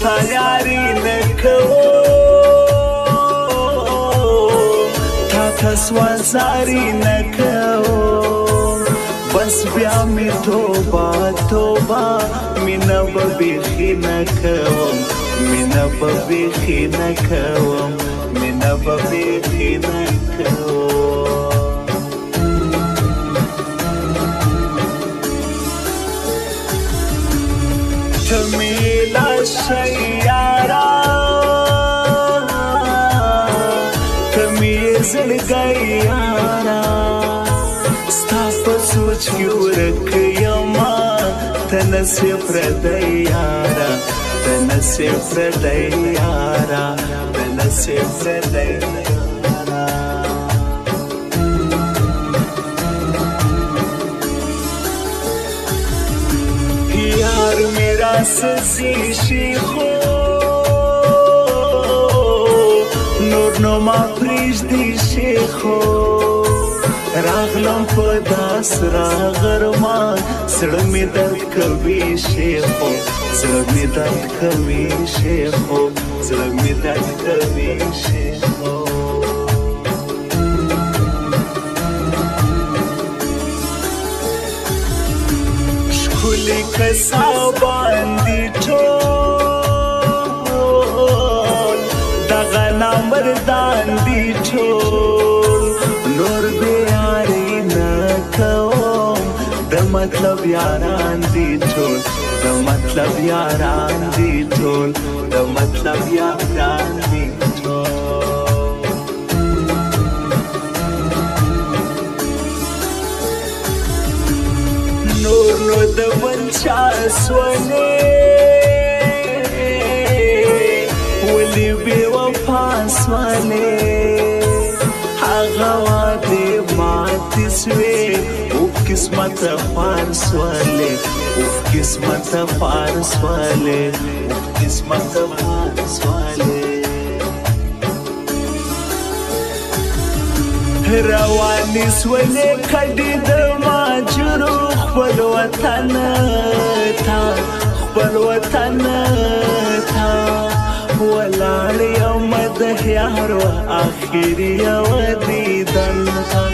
ستا یاری نکوم تا تسوازاری نکوم بس بیا می توبه توبه مینا ببیخی نکوم مینا ببیخی نکوم مینا ببیخی نکوم تمیلا شیارا تمی زلگیارا ستا په سوچ کې ورک یما تنسی پردی یارا تنسی پردی یارا تنسی پردی یارا یار میرا سزی شیخو نور نو ما پریږدي شیخو راغلم په داس راغرمان زړه مې درد کوي شیخو زړه مې درد کوي شیخو زړه مې درد کوي شیخو ښکلي کسا باندې ټول دغه نامردان دي ټول نور بیاری نکوم د مطلب یاران دی ټول د مطلب یاران دی ټول د مطلب یاران دی ټول نور نو د بنچا سولې ولی بی وفا سولې هغه وادي ماتې سوې اوف قسمت خوار سولې اوف قسمت خوار سولې اوف قسمت خوار سولې روانې سولې کډې د ماجرو خپل وطن ته خپل وطن ته ولاړ یم د یارو آخري یو دیدن ته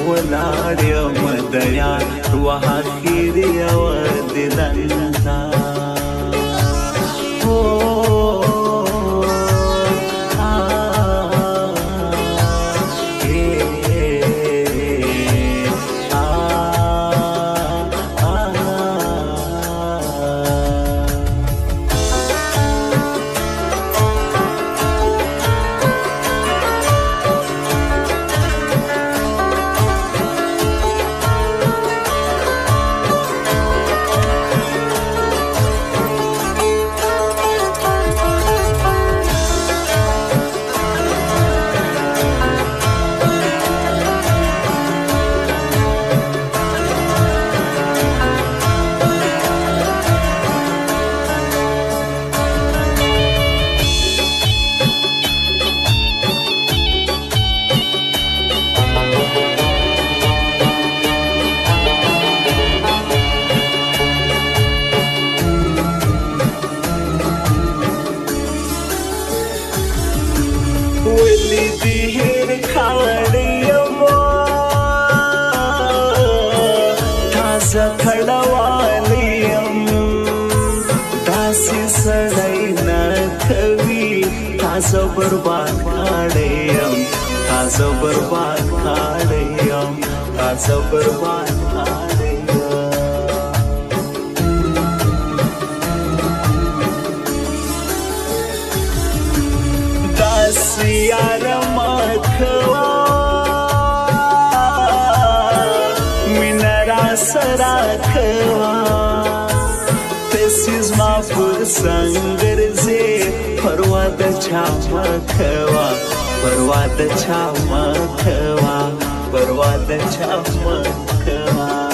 ولاړ یم د یارو آخري یو دیدن ته ولی دی هیر کاړیم تازه کړهوالیم داسې سړی نه کوي تازه برباد کړیم تازه برباد کړیم تازه برباد کړیم یار مکوا مینا را سرا کوا تسیز ما پر سنگرزی پروا د چا مکوا پروا د چا مکوا پروا د چا مکوا